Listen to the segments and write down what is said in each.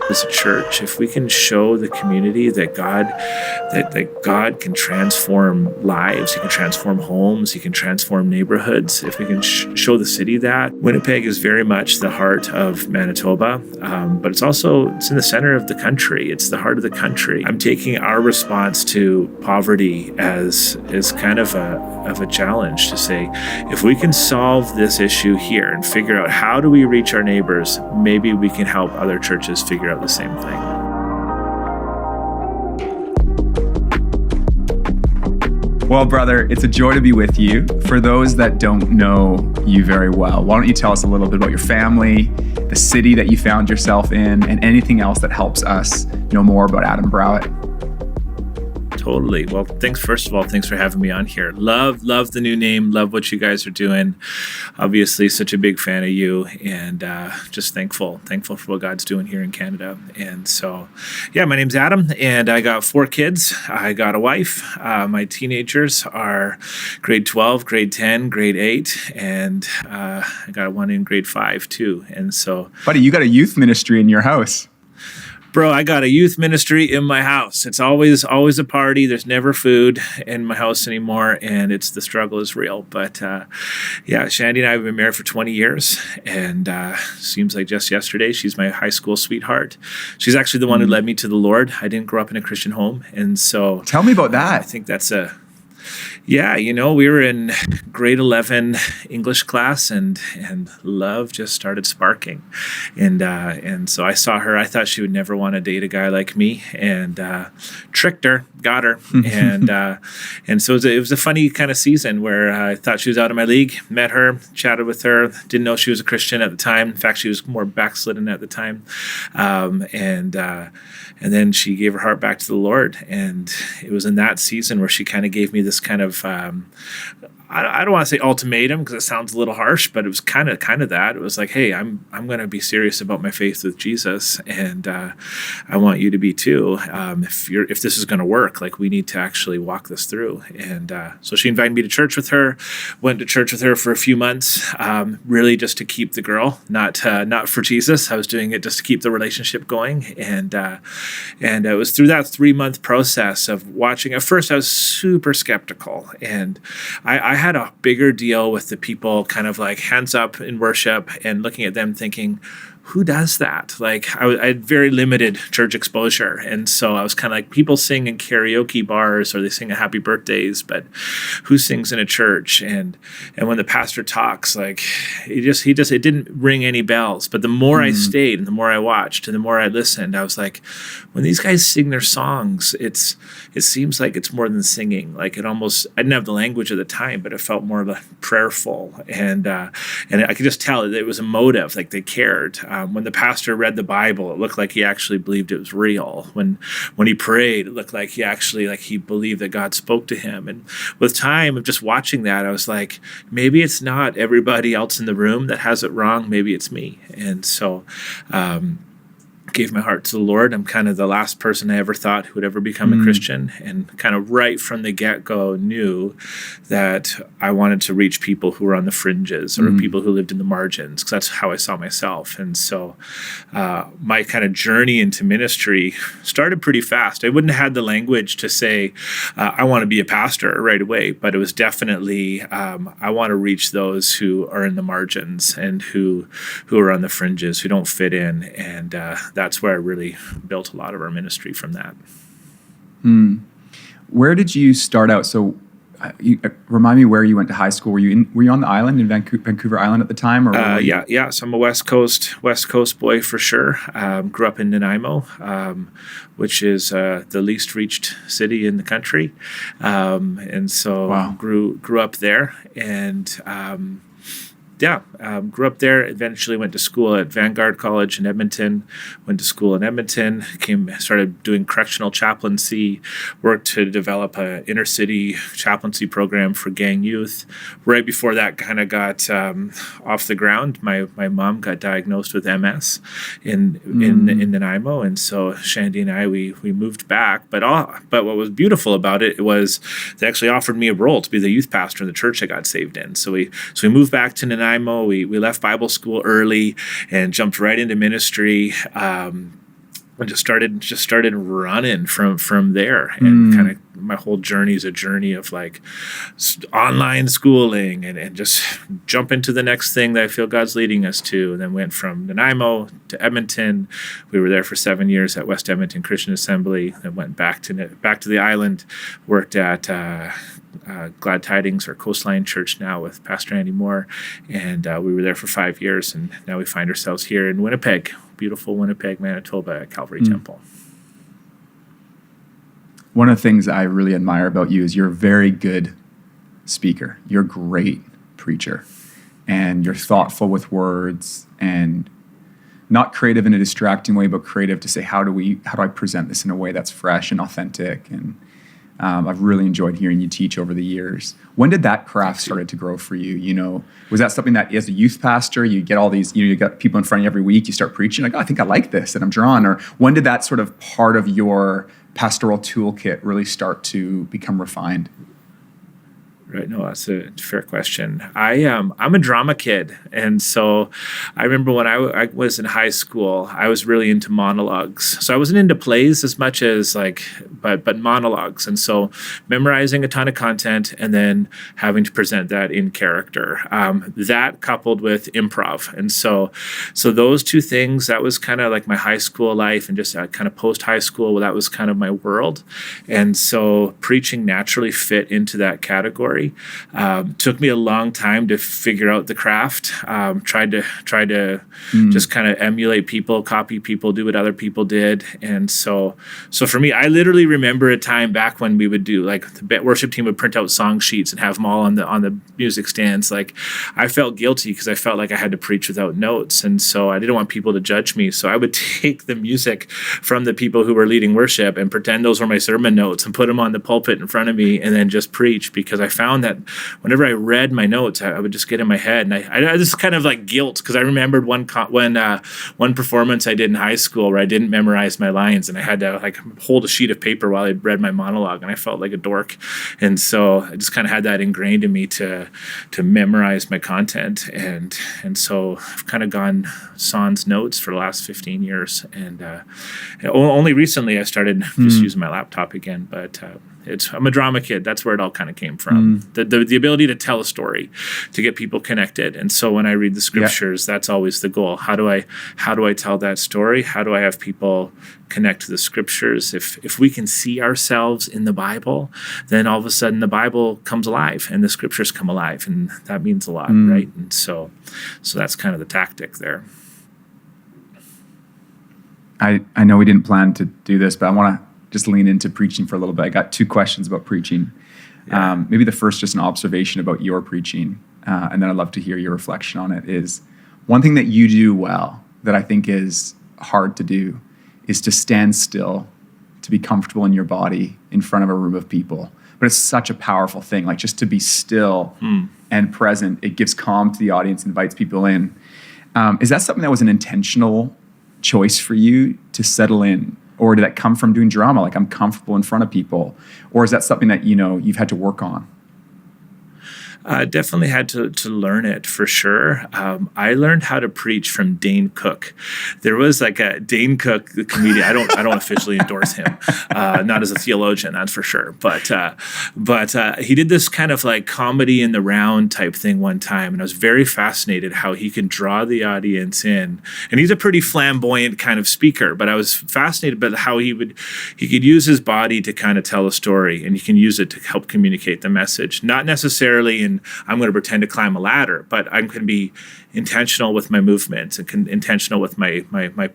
as a church, if we can show the community that God can transform lives, He can transform homes, He can transform neighborhoods. If we can show the city that, Winnipeg is very much the heart of Manitoba, but it's in the center of the country. It's the heart of the country. I'm taking our response to poverty as kind of a challenge to say, if we can solve this issue here and figure out how do we reach our neighbors, maybe we can help other churches figure out the same thing. Well, brother, it's a joy to be with you. For those that don't know you very well, why don't you tell us a little bit about your family, the city that you found yourself in, and anything else that helps us know more about Adam Browett? Totally. Well, first of all, thanks for having me on here. Love the new name. Love what you guys are doing. Obviously, such a big fan of you, and just thankful for what God's doing here in Canada. And so, yeah, my name's Adam, and I got 4 kids. I got a wife. My teenagers are grade 12, grade 10, grade 8, and I got one in grade 5 too. And so, buddy, you got a youth ministry in your house. Bro, I got a youth ministry in my house. It's always a party. There's never food in my house anymore, and the struggle is real. But yeah, Shandy and I have been married for 20 years, and seems like just yesterday, she's my high school sweetheart. She's actually the one who led me to the Lord. I didn't grow up in a Christian home, and so tell me about that. I think that's yeah, we were in grade 11 English class, and love just started sparking, and so I saw her. I thought she would never want to date a guy like me, and tricked her, got her, and so it was a funny kind of season where I thought she was out of my league. Met her, chatted with her, didn't know she was a Christian at the time. In fact, she was more backslidden at the time, and then she gave her heart back to the Lord, and it was in that season where she kind of gave me this kind of I don't want to say ultimatum because it sounds a little harsh, but it was kind of that. It was like, hey, I'm going to be serious about my faith with Jesus, and I want you to be too. If this is going to work, like we need to actually walk this through. And so she invited me to church with her. Went to church with her for a few months, really just to keep the girl, not for Jesus. I was doing it just to keep the relationship going, and it was through that 3-month process of watching. At first, I was super skeptical, and I had a bigger deal with the people kind of like hands up in worship and looking at them thinking, who does that? Like I had very limited church exposure. And so I was kind of like, people sing in karaoke bars or they sing at happy birthdays, but who sings in a church? And when the pastor talks, like it didn't ring any bells. But the more I stayed and the more I watched and the more I listened, I was like, when these guys sing their songs, it seems like it's more than singing. Like I didn't have the language at the time, but it felt more like prayerful. And I could just tell that it was emotive, like they cared. When the pastor read the Bible, it looked like he actually believed it was real. When he prayed, it looked like he believed that God spoke to him. And with time of just watching that, I was like, maybe it's not everybody else in the room that has it wrong. Maybe it's me. And so gave my heart to the Lord. I'm kind of the last person I ever thought would ever become a Christian, and kind of right from the get-go knew that I wanted to reach people who were on the fringes or people who lived in the margins, because that's how I saw myself. And so my kind of journey into ministry started pretty fast. I wouldn't have had the language to say, I want to be a pastor right away, but it was definitely, I want to reach those who are in the margins and who are on the fringes, who don't fit in. And that's where I really built a lot of our ministry from that. Where did you start out? So remind me where you went to high school. Were you on the island in Vancouver Island at the time? Or yeah. So I'm a West Coast boy for sure. Grew up in Nanaimo, which is the least reached city in the country. And so grew up there, and grew up there, eventually went to school at Vanguard College in Edmonton, went to school in Edmonton, started doing correctional chaplaincy, worked to develop an inner city chaplaincy program for gang youth. Right before that kind of got off the ground, my mom got diagnosed with MS in Nanaimo, and so Shandy and I, we moved back. But what was beautiful about it was they actually offered me a role to be the youth pastor in the church I got saved in. So we moved back to Nanaimo. We left Bible school early and jumped right into ministry. and just started running from there, and kind of my whole journey is a journey of like online schooling and just jump into the next thing that I feel God's leading us to. And then went from Nanaimo to Edmonton. We were there for 7 years at West Edmonton Christian Assembly. Then went back to the island, worked at Glad Tidings or Coastline Church now with Pastor Andy Moore, and we were there for 5 years, and now we find ourselves here in Winnipeg, beautiful Winnipeg, Manitoba, at Calvary Temple. One of the things I really admire about you is you're a very good speaker. You're a great preacher, and you're thoughtful with words, and not creative in a distracting way, but creative to say, how do I present this in a way that's fresh and authentic? And I've really enjoyed hearing you teach over the years. When did that craft started to grow for you? You know, was that something that as a youth pastor, you get all these, you got people in front of you every week, you start preaching, like, oh, I think I like this and I'm drawn? Or when did that sort of part of your pastoral toolkit really start to become refined? Right. No, that's a fair question. I'm a drama kid. And so I remember when I was in high school, I was really into monologues. So I wasn't into plays as much as but monologues. And so memorizing a ton of content and then having to present that in character, that coupled with improv. And so those two things, that was kind of like my high school life, and just kind of post high school, that was kind of my world. And so preaching naturally fit into that category. Took me a long time to figure out the craft. Tried to just kind of emulate people, copy people, do what other people did. And so for me, I literally remember a time back when we would do, like, the worship team would print out song sheets and have them all on the music stands. Like, I felt guilty because I felt like I had to preach without notes, and so I didn't want people to judge me. So I would take the music from the people who were leading worship and pretend those were my sermon notes and put them on the pulpit in front of me and then just preach, because I found that whenever I read my notes, I would just get in my head, and I just kind of like guilt, because I remembered one performance I did in high school where I didn't memorize my lines, and I had to like hold a sheet of paper while I'd read my monologue, and I felt like a dork. And so I just kind of had that ingrained in me to memorize my content, and so I've kind of gone sans notes for the last 15 years, and only recently I started just using my laptop again, but I'm a drama kid. That's where it all kind of came from. The ability to tell a story, to get people connected. And so when I read the scriptures, that's always the goal. How do I tell that story? How do I have people connect to the scriptures? If we can see ourselves in the Bible, then all of a sudden the Bible comes alive and the scriptures come alive, and that means a lot, right? And so that's kind of the tactic there. I know we didn't plan to do this, but I want to just lean into preaching for a little bit. I got two questions about preaching. Yeah. Maybe the first, just an observation about your preaching, and then I'd love to hear your reflection on it. Is one thing that you do well that I think is hard to do is to stand still, to be comfortable in your body in front of a room of people. But it's such a powerful thing, like just to be still and present. It gives calm to the audience, invites people in. Is that something that was an intentional choice for you to settle in? Or did that come from doing drama? Like, I'm comfortable in front of people. Or is that something that, you've had to work on? Definitely had to learn it, for sure. I learned how to preach from Dane Cook. There was like a Dane Cook, the comedian. I don't officially endorse him, not as a theologian, that's for sure. But he did this kind of like comedy in the round type thing one time, and I was very fascinated how he can draw the audience in. And he's a pretty flamboyant kind of speaker, but I was fascinated by how he could use his body to kind of tell a story, and he can use it to help communicate the message. Not necessarily in I'm going to pretend to climb a ladder, but I'm going to be intentional with my movements and intentional with my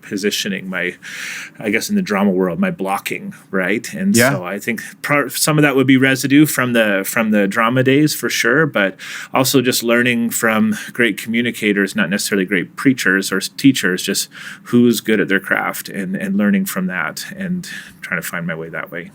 positioning, I guess in the drama world, my blocking, right? And so I think some of that would be residue from the drama days, for sure, but also just learning from great communicators, not necessarily great preachers or teachers, just who's good at their craft, and learning from that and trying to find my way that way.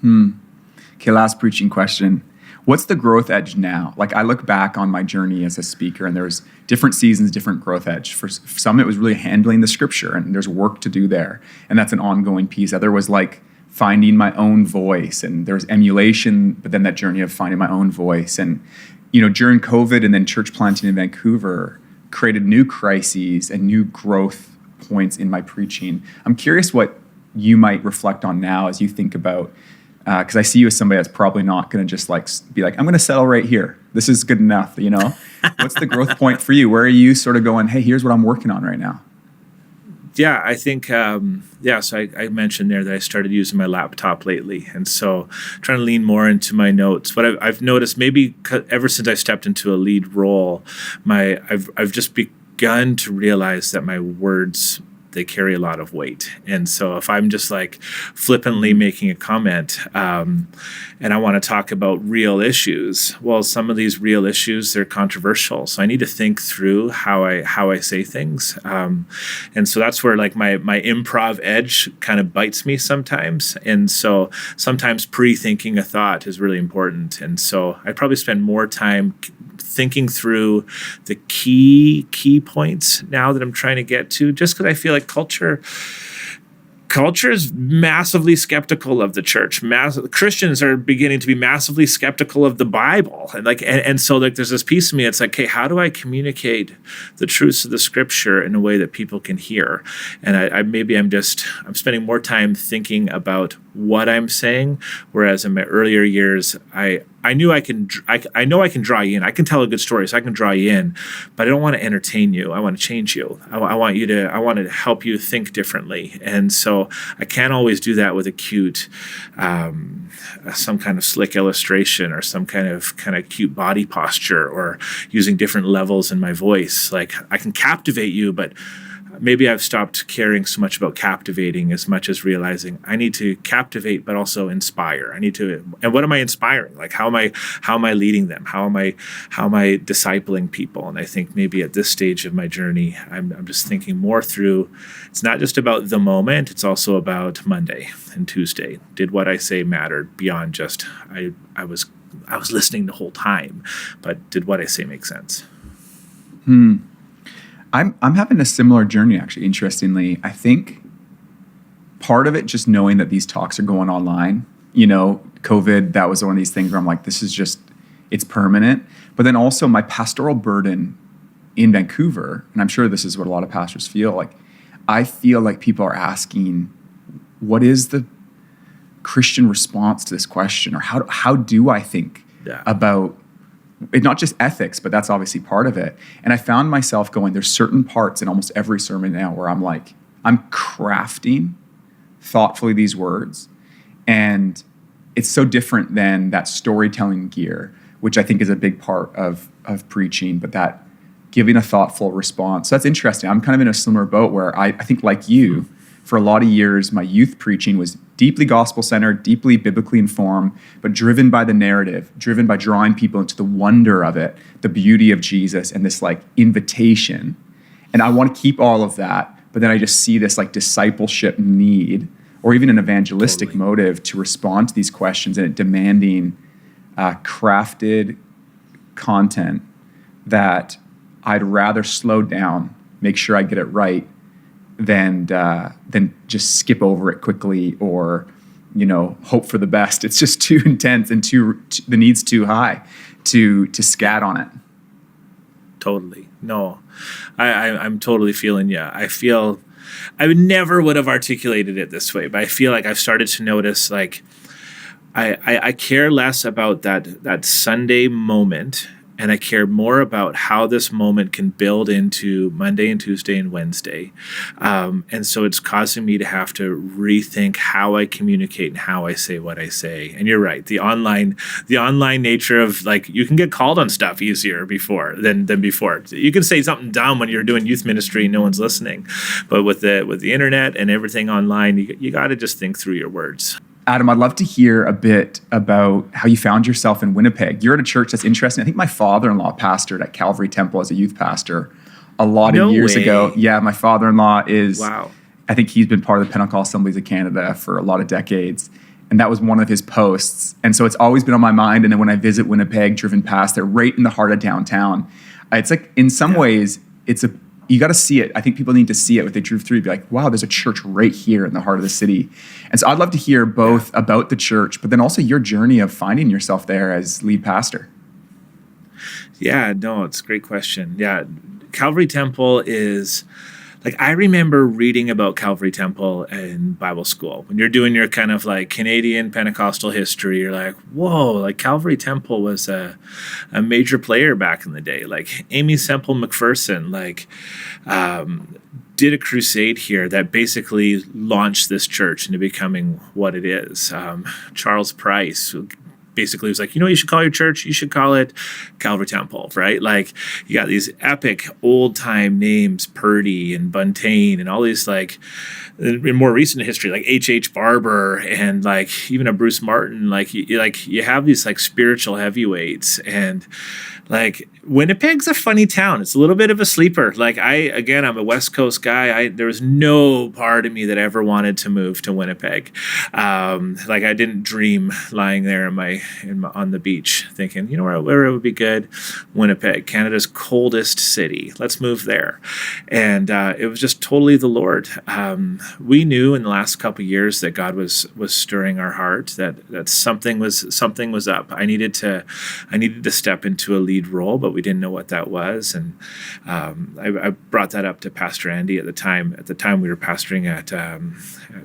Okay, last preaching question. What's the growth edge now? Like, I look back on my journey as a speaker, and there's different seasons, different growth edge. For some, it was really handling the scripture, and there's work to do there, and that's an ongoing piece. Other was like finding my own voice, and there's emulation, but then that journey of finding my own voice. And, during COVID and then church planting in Vancouver created new crises and new growth points in my preaching. I'm curious what you might reflect on now as you think about, because I see you as somebody that's probably not going to just like be like, I'm going to settle right here. This is good enough, you know? What's the growth point for you? Where are you sort of going, hey, here's what I'm working on right now? Yeah, I think, so I mentioned there that I started using my laptop lately. And so trying to lean more into my notes. What I've noticed, maybe ever since I stepped into a lead role, I've just begun to realize that my words, they carry a lot of weight. And so if I'm just like flippantly making a comment and I want to talk about real issues, well, some of these real issues, they're controversial. So I need to think through how I say things. And so that's where like my improv edge kind of bites me sometimes. And so sometimes pre-thinking a thought is really important. And so I probably spend more time thinking through the key points now that I'm trying to get to, just because I feel like culture is massively skeptical of the church. Christians are beginning to be massively skeptical of the Bible, and so like there's this piece of me. It's like, hey, how do I communicate the truths of the Scripture in a way that people can hear? And I'm spending more time thinking about what I'm saying, whereas in my earlier years, I know I can draw you in. I can tell a good story, so I can draw you in, but I don't want to entertain you. I want to change you. I want to help you think differently. And so I can't always do that with a cute, some kind of slick illustration or some kind of cute body posture or using different levels in my voice. Like I can captivate you, but maybe I've stopped caring so much about captivating as much as realizing I need to captivate, but also inspire. And what am I inspiring? Like, how am I leading them? How am I discipling people? And I think maybe at this stage of my journey, I'm just thinking more through, it's not just about the moment, it's also about Monday and Tuesday. Did what I say matter beyond just, I was listening the whole time, but did what I say make sense? I'm having a similar journey, actually, interestingly. I think part of it, just knowing that these talks are going online, COVID, that was one of these things where I'm like, this is just, it's permanent. But then also my pastoral burden in Vancouver, and I'm sure this is what a lot of pastors feel, like I feel like people are asking, what is the Christian response to this question? Or how do I think about not just ethics, but that's obviously part of it. And I found myself going, there's certain parts in almost every sermon now where I'm like, I'm crafting thoughtfully these words. And it's so different than that storytelling gear, which I think is a big part of preaching, but that giving a thoughtful response. So that's interesting. I'm kind of in a similar boat where I think like you, for a lot of years, my youth preaching was deeply gospel-centered, deeply biblically informed, but driven by the narrative, driven by drawing people into the wonder of it, the beauty of Jesus, and this like invitation. And I want to keep all of that, but then I just see this like discipleship need, or even an evangelistic motive to respond to these questions, and it demanding crafted content that I'd rather slow down, make sure I get it right, than just skip over it quickly or, hope for the best. It's just too intense and the need's too high to scat on it. Totally. No, I'm totally feeling you. I feel I never would have articulated it this way, but I feel like I've started to notice like I care less about that Sunday moment, and I care more about how this moment can build into Monday and Tuesday and Wednesday. And so it's causing me to have to rethink how I communicate and how I say what I say. And you're right. The online nature of like, you can get called on stuff easier than before. You can say something dumb when you're doing youth ministry and no one's listening. But with the internet and everything online, you got to just think through your words. Adam, I'd love to hear a bit about how you found yourself in Winnipeg. You're at a church that's interesting. I think my father-in-law pastored at Calvary Temple as a youth pastor a lot of years ago. Yeah, my father-in-law is, wow. I think he's been part of the Pentecostal Assemblies of Canada for a lot of decades. And that was one of his posts. And so it's always been on my mind. And then when I visit Winnipeg, driven past there, right in the heart of downtown, it's like, in some ways, you got to see it. I think people need to see it if they drove through, be like, wow, there's a church right here in the heart of the city. And so I'd love to hear both about the church, but then also your journey of finding yourself there as lead pastor. Yeah, no, it's a great question. Yeah, Calvary Temple is like I remember reading about Calvary Temple in Bible school. When you're doing your kind of like Canadian Pentecostal history, you're like, whoa, like Calvary Temple was a major player back in the day. Like Amy Semple McPherson, like did a crusade here that basically launched this church into becoming what it is. Charles Price basically was like, you should call your church, you should call it Calvary Temple, right? Like you got these epic old time names, Purdy and Buntain and all these like in more recent history, like H.H. Barber and like even a Bruce Martin, like you have these like spiritual heavyweights. And like Winnipeg's a funny town. It's a little bit of a sleeper. Like I'm a West Coast guy. There was no part of me that ever wanted to move to Winnipeg. Like I didn't dream lying there on the beach thinking, where it would be good? Winnipeg, Canada's coldest city. Let's move there. And it was just totally the Lord. We knew in the last couple of years that God was stirring our heart, that something was up. I needed to step into a lead role, but we didn't know what that was. And I brought that up to Pastor Andy at the time. At the time, we were pastoring at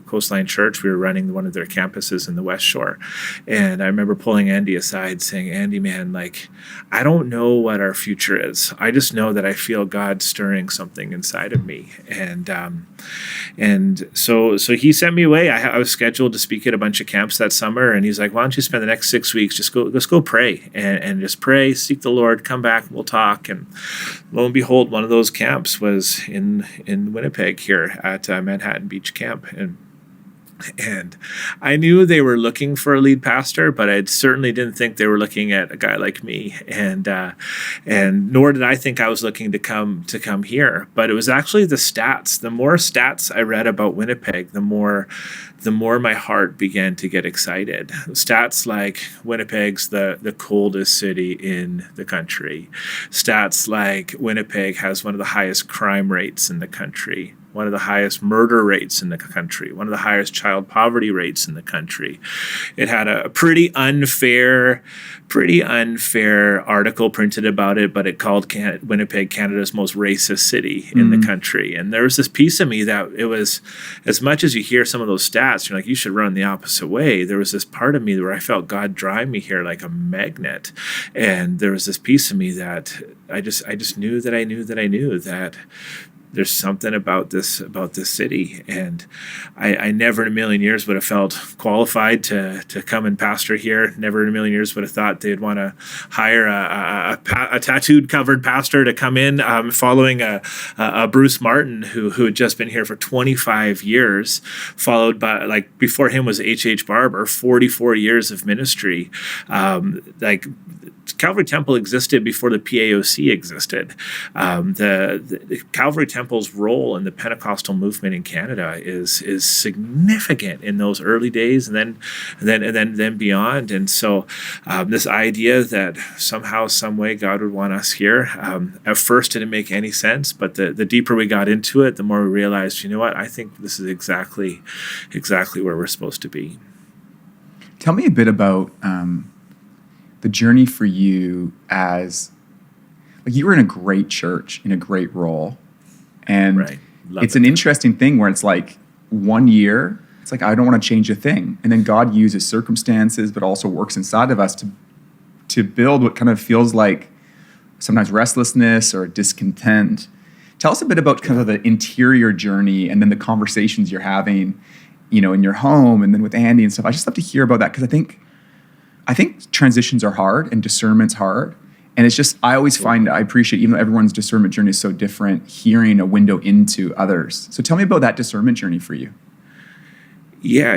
Coastline Church. We were running one of their campuses in the West Shore. And I remember pulling Andy aside saying, Andy, man, like, I don't know what our future is. I just know that I feel God stirring something inside of me. And so he sent me away. I was scheduled to speak at a bunch of camps that summer. And he's like, why don't you spend the next 6 weeks, just go pray and just pray, seek the Lord, come back, we'll talk. And lo and behold, one of those camps was in Winnipeg here at Manhattan Beach Camp. And I knew they were looking for a lead pastor, but I certainly didn't think they were looking at a guy like me. And nor did I think I was looking to come here. But it was actually the stats. The more stats I read about Winnipeg, the more my heart began to get excited. Stats like Winnipeg's the coldest city in the country. Stats like Winnipeg has one of the highest crime rates in the country, one of the highest murder rates in the country, one of the highest child poverty rates in the country. It had a pretty unfair article printed about it, but it called Winnipeg Canada's most racist city in the country. And there was this piece of me that it was, as much as you hear some of those stats, you're like, you should run the opposite way. There was this part of me where I felt God drive me here like a magnet. And there was this piece of me that I just knew that there's something about this city. And I never in a million years would have felt qualified to come and pastor here. Never in a million years would have thought they'd want to hire a tattooed covered pastor to come in following a Bruce Martin who had just been here for 25 years, followed by, like, before him was H.H. Barber, 44 years of ministry. Calvary Temple existed before the PAOC existed. The Calvary Temple's role in the Pentecostal movement in Canada is significant in those early days, and then beyond. And so this idea that somehow, some way, God would want us here, at first didn't make any sense. But the deeper we got into it, the more we realized, you know what? I think this is exactly where we're supposed to be. Tell me a bit about the journey for you as, like, you were in a great church, in a great role. And right. It's an interesting thing where it's like 1 year, it's like, I don't want to change a thing. And then God uses circumstances, but also works inside of us to build what kind of feels like sometimes restlessness or discontent. Tell us a bit about kind of the interior journey and then the conversations you're having, in your home and then with Andy and stuff. I just love to hear about that, because I think transitions are hard and discernment's hard. And it's just, I always find, I appreciate, even though everyone's discernment journey is so different, hearing a window into others. So tell me about that discernment journey for you. Yeah,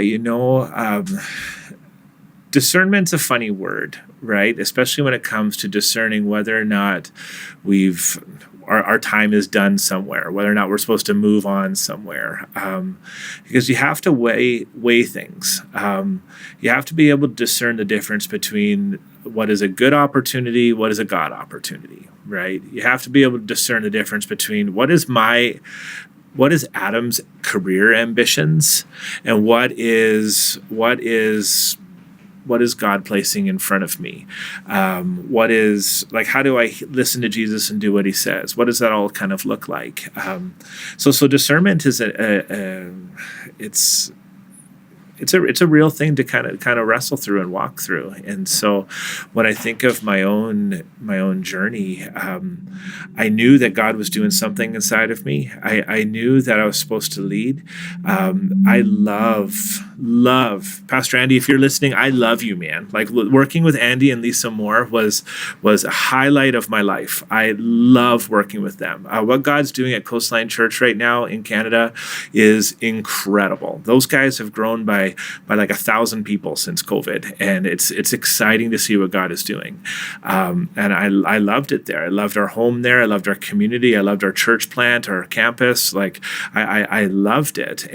discernment's a funny word, right? Especially when it comes to discerning whether or not our time is done somewhere, whether or not we're supposed to move on somewhere, because you have to weigh things. You have to be able to discern the difference between what is a good opportunity, what is a God opportunity, right? You have to be able to discern the difference between what is Adam's career ambitions and what is is God placing in front of me? What is, like, how do I listen to Jesus and do what he says? What does that all kind of look like? So discernment is it's a real thing to kind of wrestle through and walk through. And so when I think of my own journey, I knew that God was doing something inside of me. I knew that I was supposed to lead. I love Pastor Andy. If you're listening, I love you, man. Like, working with Andy and Lisa Moore was a highlight of my life. I love working with them. What God's doing at Coastline Church right now in Canada is incredible. Those guys have grown by like 1,000 people since COVID, and it's exciting to see what God is doing. And I loved it there. I loved our home there. I loved our community. I loved our church plant, our campus. Like, I loved it.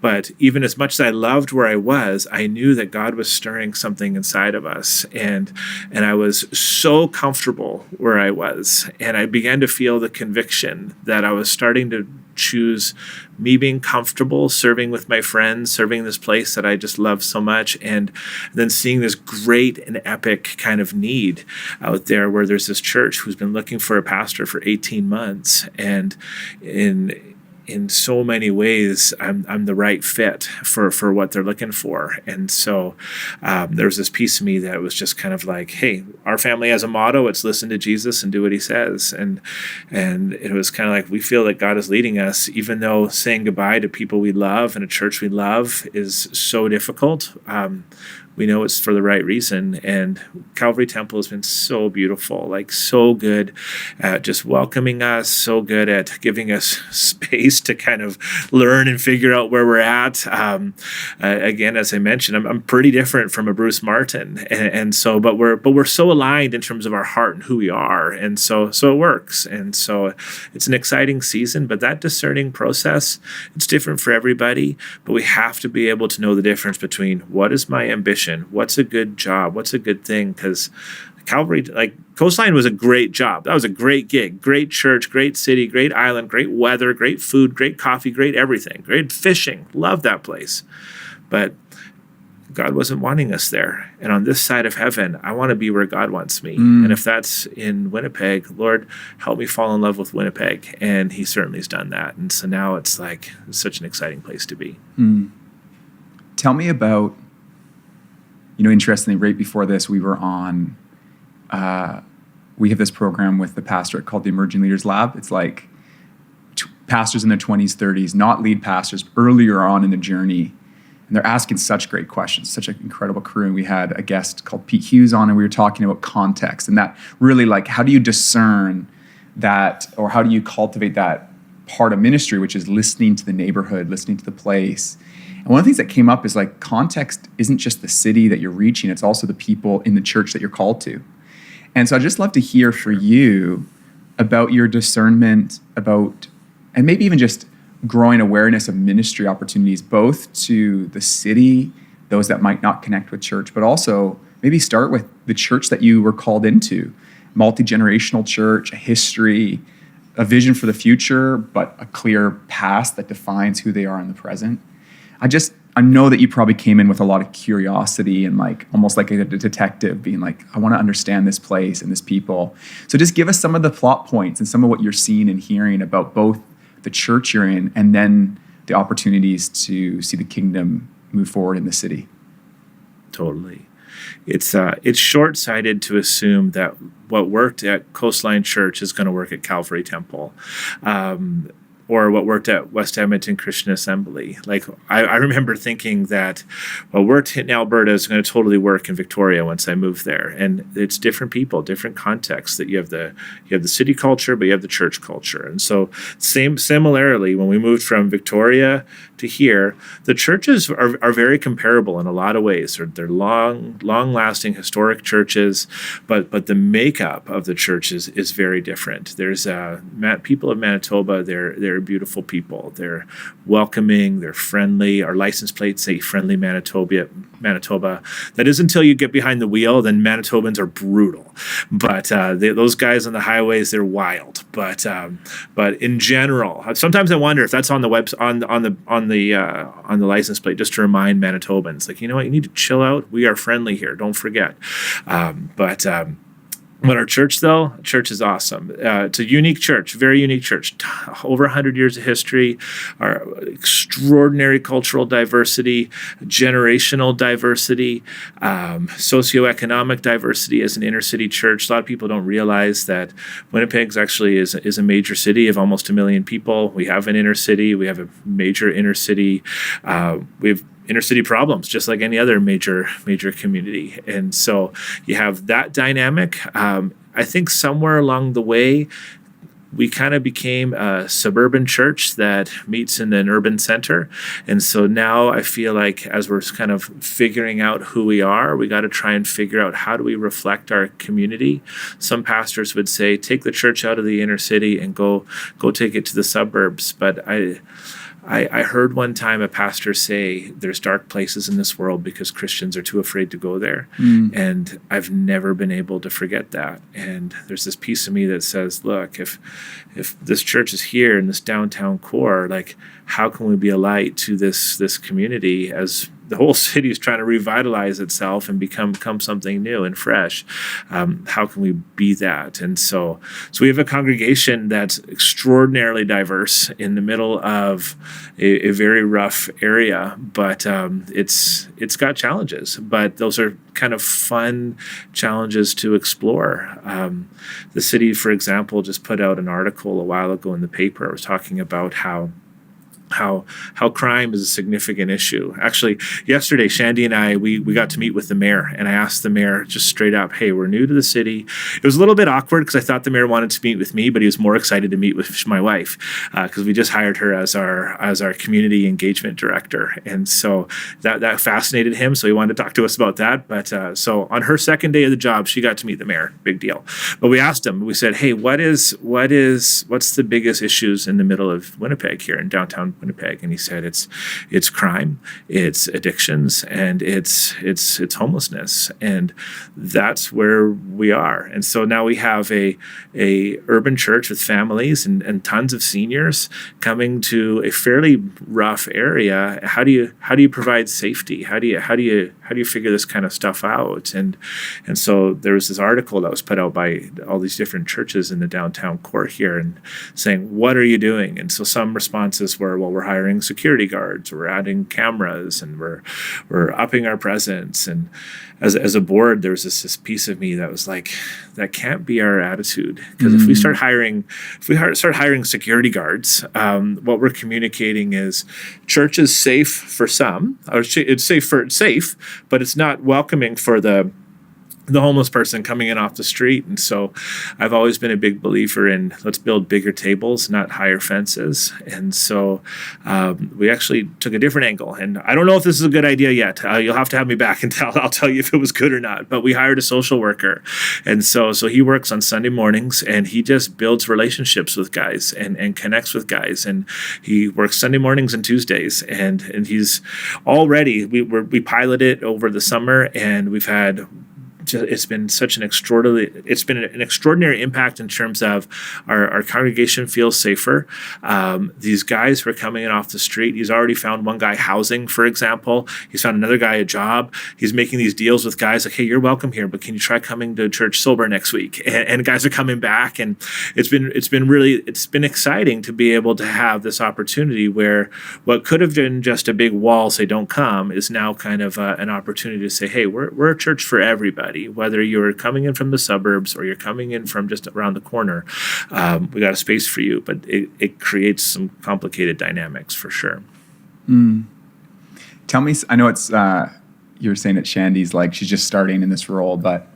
But even as much as I loved where I was, I knew that God was stirring something inside of us, and I was so comfortable where I was, and I began to feel the conviction that I was starting to choose me being comfortable serving with my friends, serving this place that I just love so much, and then seeing this great and epic kind of need out there where there's this church who's been looking for a pastor for 18 months, and in so many ways, I'm the right fit for what they're looking for. And so there was this piece of me that was just kind of like, hey, our family has a motto. It's listen to Jesus and do what he says. And it was kind of like, we feel that God is leading us, even though saying goodbye to people we love and a church we love is so difficult. We know it's for the right reason. And Calvary Temple has been so beautiful, like so good at just welcoming us, so good at giving us space to kind of learn and figure out where we're at. Again, as I mentioned, I'm pretty different from a Bruce Martin. And so, but we're so aligned in terms of our heart and who we are. And so it works. And so it's an exciting season, but that discerning process, it's different for everybody, but we have to be able to know the difference between what is my ambition, what's a good job, what's a good thing, because Calvary, like Coastline, was a great job. That was a great gig, great church, great city, great island, great weather, great food, great coffee, great everything, great fishing. Love that place. But God wasn't wanting us there. And on this side of heaven, I want to be where God wants me. And if that's in Winnipeg, Lord, help me fall in love with Winnipeg. And he certainly has done that. And so now it's like such an exciting place to be. Tell me about, interestingly, right before this, we were on, we have this program with the Pastorate called the Emerging Leaders Lab. It's like pastors in their 20s, 30s, not lead pastors, earlier on in the journey. And they're asking such great questions, such an incredible crew. And we had a guest called Pete Hughes on, and we were talking about context and that really, like, how do you discern that, or how do you cultivate that part of ministry, which is listening to the neighborhood, listening to the place. And one of the things that came up is, like, context isn't just the city that you're reaching, it's also the people in the church that you're called to. And so I'd just love to hear for you about your discernment about, and maybe even just growing awareness of ministry opportunities, both to the city, those that might not connect with church, but also maybe start with the church that you were called into, multi-generational church, a history, a vision for the future, but a clear past that defines who they are in the present. I know that you probably came in with a lot of curiosity and, like, almost like a detective being like, I want to understand this place and this people. So just give us some of the plot points and some of what you're seeing and hearing about both the church you're in and then the opportunities to see the kingdom move forward in the city. Totally. It's short-sighted to assume that what worked at Coastline Church is going to work at Calvary Temple. Or what worked at West Edmonton Christian Assembly. Like, I remember thinking that what worked in Alberta is going to totally work in Victoria once I moved there. And it's different people, different contexts. That you have the city culture, but you have the church culture. And so similarly, when we moved from Victoria to here, the churches are very comparable in a lot of ways. They're long-lasting historic churches, but the makeup of the churches is very different. There's people of Manitoba. They're beautiful people. They're welcoming. They're friendly. Our license plates say "Friendly Manitoba." That is until you get behind the wheel. Then Manitobans are brutal. But those guys on the highways, they're wild. But in general, sometimes I wonder if that's on the the license plate just to remind Manitobans, like, you know what, you need to chill out. We are friendly here. Don't forget. But our church, though, church is awesome. It's a unique church, very unique church. Over 100 years of history, our extraordinary cultural diversity, generational diversity, socioeconomic diversity as an inner city church. A lot of people don't realize that Winnipeg actually is a major city of almost 1 million people. We have an inner city. We have a major inner city. We have inner city problems, just like any other major community. And so you have that dynamic. I think somewhere along the way, we kind of became a suburban church that meets in an urban center. And so now I feel like as we're kind of figuring out who we are, we got to try and figure out how do we reflect our community. Some pastors would say, take the church out of the inner city and go take it to the suburbs. But I heard one time a pastor say there's dark places in this world because Christians are too afraid to go there. And I've never been able to forget that. And there's this piece of me that says, look, if this church is here in this downtown core, like, how can we be a light to this community as the whole city is trying to revitalize itself and become something new and fresh? How can we be that? And so we have a congregation that's extraordinarily diverse in the middle of a very rough area, but it's got challenges. But those are kind of fun challenges to explore. The city, for example, just put out an article a while ago in the paper. It was talking about how crime is a significant issue. Actually, yesterday, Shandy and I, we got to meet with the mayor, and I asked the mayor just straight up, hey, we're new to the city. It was a little bit awkward because I thought the mayor wanted to meet with me, but he was more excited to meet with my wife because we just hired her as our community engagement director. And so that fascinated him, so he wanted to talk to us about that. But so on her second day of the job, she got to meet the mayor. Big deal. But we asked him, we said, hey, what's the biggest issues in the middle of Winnipeg here in downtown Winnipeg? And he said it's crime, it's addictions, and it's homelessness, and that's where we are. And so now we have a urban church with families and tons of seniors coming to a fairly rough area. How do you provide safety? How do you figure this kind of stuff out? And so there was this article that was put out by all these different churches in the downtown core here and saying, what are you doing? And so some responses were, well, we're hiring security guards, we're adding cameras, and we're upping our presence. And as a board, there was this piece of me that was like, that can't be our attitude, because if we start hiring security guards, what we're communicating is church is safe for some, or it's safe, but it's not welcoming for the homeless person coming in off the street. And so I've always been a big believer in let's build bigger tables, not higher fences. And so we actually took a different angle. And I don't know if this is a good idea yet. You'll have to have me back and I'll tell you if it was good or not. But we hired a social worker. And so he works on Sunday mornings, and he just builds relationships with guys and connects with guys. And he works Sunday mornings and Tuesdays. And he's already, we piloted it over the summer, and we've had it's been an extraordinary impact in terms of our congregation feels safer. These guys who are coming in off the street, he's already found one guy housing, for example. He's found another guy a job. He's making these deals with guys like, hey, you're welcome here, but can you try coming to church sober next week? And guys are coming back, and it's been exciting to be able to have this opportunity where what could have been just a big wall, say don't come, is now kind of an opportunity to say, hey, we're a church for everybody. Whether you're coming in from the suburbs or you're coming in from just around the corner, we got a space for you. But it creates some complicated dynamics for sure. Tell me, I know it's you were saying that Shandy's like she's just starting in this role, but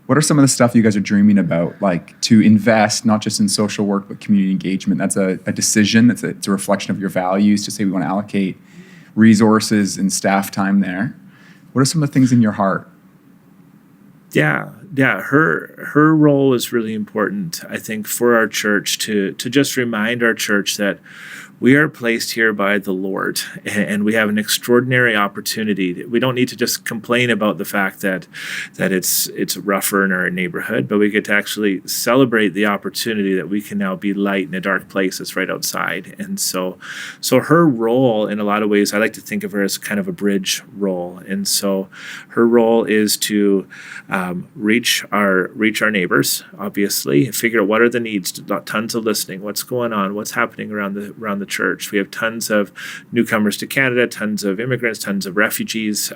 what are some of the stuff you guys are dreaming about, like to invest not just in social work but community engagement? That's a decision. It's a reflection of your values to say we want to allocate resources and staff time there. What are some of the things in your heart? Yeah. Her role is really important, I think, for our church to just remind our church that we are placed here by the Lord, and we have an extraordinary opportunity. We don't need to just complain about the fact that it's rougher in our neighborhood, but we get to actually celebrate the opportunity that we can now be light in a dark place that's right outside. And so her role, in a lot of ways, I like to think of her as kind of a bridge role. And so her role is to reach our neighbors, obviously, figure out what are the needs, tons of listening, what's going on, what's happening around the church. We have tons of newcomers to Canada, tons of immigrants, tons of refugees.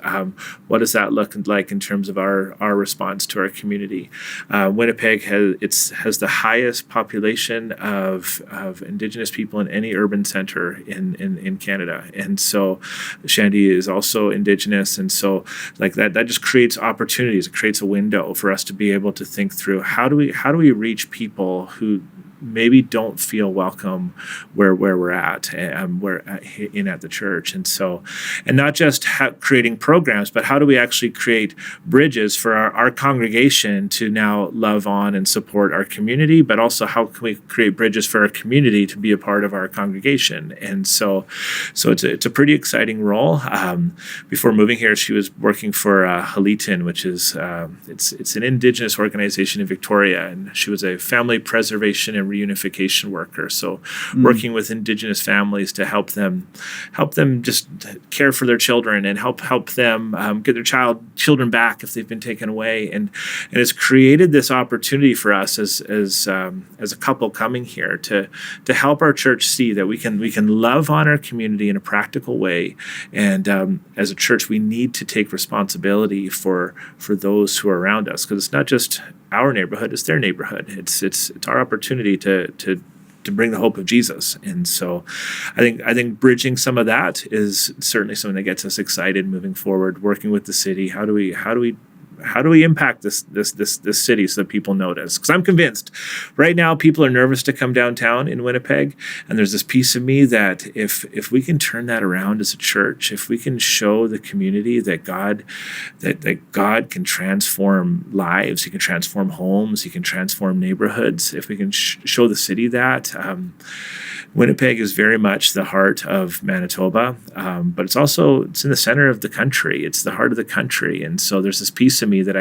What does that look like in terms of our response to our community? Winnipeg has the highest population of Indigenous people in any urban center in Canada, and so Shandy is also Indigenous, and so like that just creates opportunities. It creates a window for us to be able to think through how do we reach people who maybe don't feel welcome where we're at, we're at the church. And so, and not just creating programs, but how do we actually create bridges for our congregation to now love on and support our community, but also how can we create bridges for our community to be a part of our congregation? And so it's a pretty exciting role. Before moving here, she was working for Halitan, which is it's an Indigenous organization in Victoria, and she was a family preservation and reunification worker. So working with Indigenous families to help them just care for their children and help them get their children back if they've been taken away. And it's created this opportunity for us as a couple coming here to help our church see that we can love on our community in a practical way. And as a church, we need to take responsibility for those who are around us, because it's not just our neighborhood, it's their neighborhood. It's our opportunity to bring the hope of Jesus. And so I think bridging some of that is certainly something that gets us excited moving forward, working with the city. How do we impact this city so that people notice? Because I'm convinced right now people are nervous to come downtown in Winnipeg, and there's this piece of me that if we can turn that around as a church, if we can show the community that God can transform lives, He can transform homes, He can transform neighborhoods. If we can show the city that. Winnipeg is very much the heart of Manitoba, but it's in the center of the country. It's the heart of the country. And so there's this piece of me that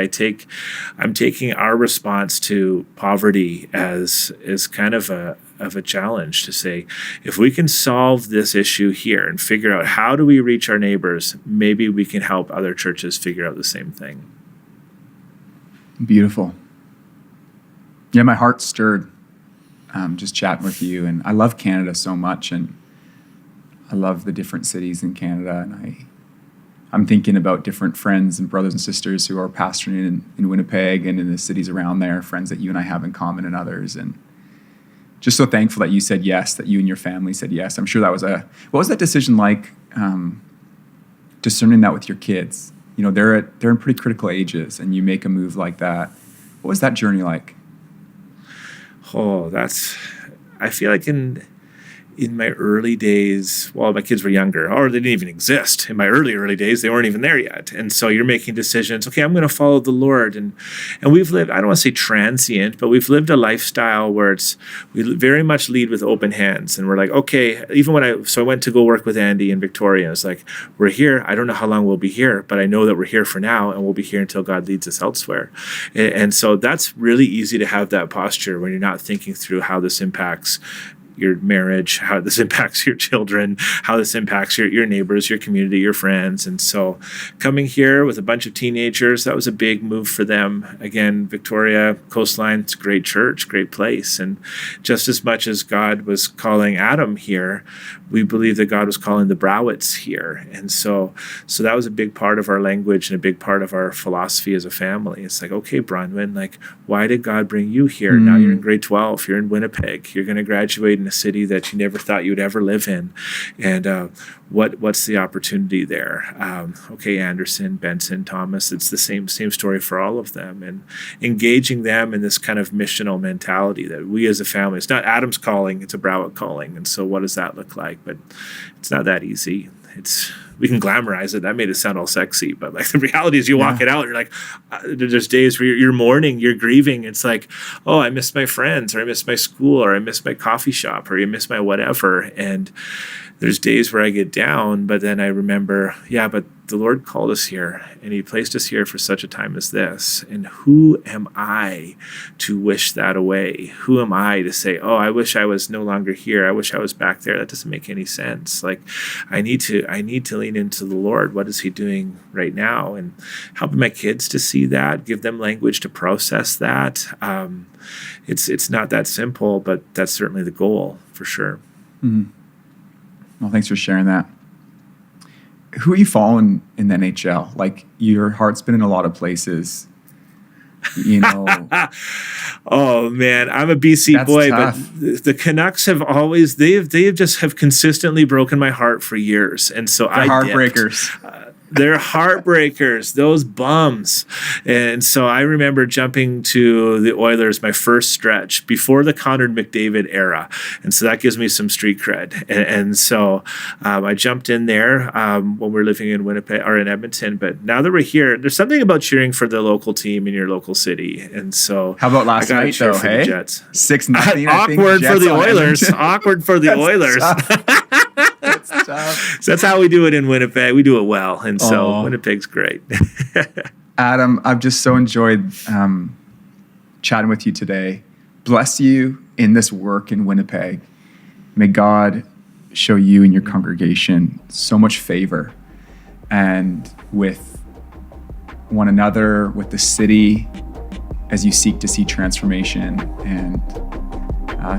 I'm taking our response to poverty as kind of a challenge to say, if we can solve this issue here and figure out how do we reach our neighbors, maybe we can help other churches figure out the same thing. Beautiful. Yeah, my heart's stirred. Just chatting with you, and I love Canada so much, and I love the different cities in Canada, and I'm thinking about different friends and brothers and sisters who are pastoring in Winnipeg and in the cities around there, friends that you and I have in common and others, and just so thankful that you said yes, that you and your family said yes. I'm sure that was what was that decision like, discerning that with your kids? You know, they're in pretty critical ages, and you make a move like that. What was that journey like? Oh, I feel like in my early days, well, my kids were younger, or they didn't even exist. In my early days, they weren't even there yet. And so you're making decisions. Okay, I'm going to follow the Lord. And we've lived, I don't want to say transient, but we've lived a lifestyle where we very much lead with open hands. And we're like, okay, even I went to go work with Andy in Victoria. It's like, we're here. I don't know how long we'll be here, but I know that we're here for now, and we'll be here until God leads us elsewhere. And so that's really easy to have that posture when you're not thinking through how this impacts your marriage, how this impacts your children, how this impacts your neighbors, your community, your friends. And so coming here with a bunch of teenagers, that was a big move for them. Again, Victoria Coastline, it's a great church, great place. And just as much as God was calling Adam here, we believe that God was calling the Browetts here. And so that was a big part of our language and a big part of our philosophy as a family. It's like, okay, Bronwyn, like, why did God bring you here? Now you're in grade 12, you're in Winnipeg, you're going to graduate in a city that you never thought you would ever live in. And what's the opportunity there? Okay, Anderson, Benson, Thomas, it's the same story for all of them. And engaging them in this kind of missional mentality that we as a family, it's not Adam's calling, it's a Browett calling. And so what does that look like? But it's not that easy. we can glamorize it. That made it sound all sexy, but like the reality is you walk it out, you're like, there's days where you're mourning, you're grieving. It's like, oh, I miss my friends, or I miss my school, or I miss my coffee shop, or I miss my whatever. And there's days where I get down, but then I remember, but the Lord called us here and he placed us here for such a time as this. And who am I to wish that away? Who am I to say, oh, I wish I was no longer here. I wish I was back there. That doesn't make any sense. Like I need to lean into the Lord. What is he doing right now? And helping my kids to see that, give them language to process that. It's not that simple, but that's certainly the goal for sure. Mm-hmm. Well, thanks for sharing that. Who are you following in the NHL? Like, your heart's been in a lot of places, you know. Oh man, I'm a BC boy, tough. But the Canucks have always they have consistently broken my heart for years, and so They're heartbreakers. They're heartbreakers, those bums. And so I remember jumping to the Oilers my first stretch before the Connor McDavid era. And so that gives me some street cred. And so I jumped in there when we were living in Winnipeg or in Edmonton. But now that we're here, there's something about cheering for the local team in your local city. And so how about last night though, hey? 6-0. Awkward for the Oilers. Awkward for the Oilers. So that's how we do it in Winnipeg. We do it well, and so Winnipeg's great. Adam, I've just so enjoyed chatting with you today. Bless you in this work in Winnipeg. May God show you and your congregation so much favor, and with one another, with the city, as you seek to see transformation. And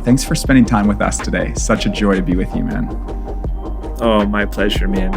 thanks for spending time with us today. Such a joy to be with you, man. Oh, my pleasure, man.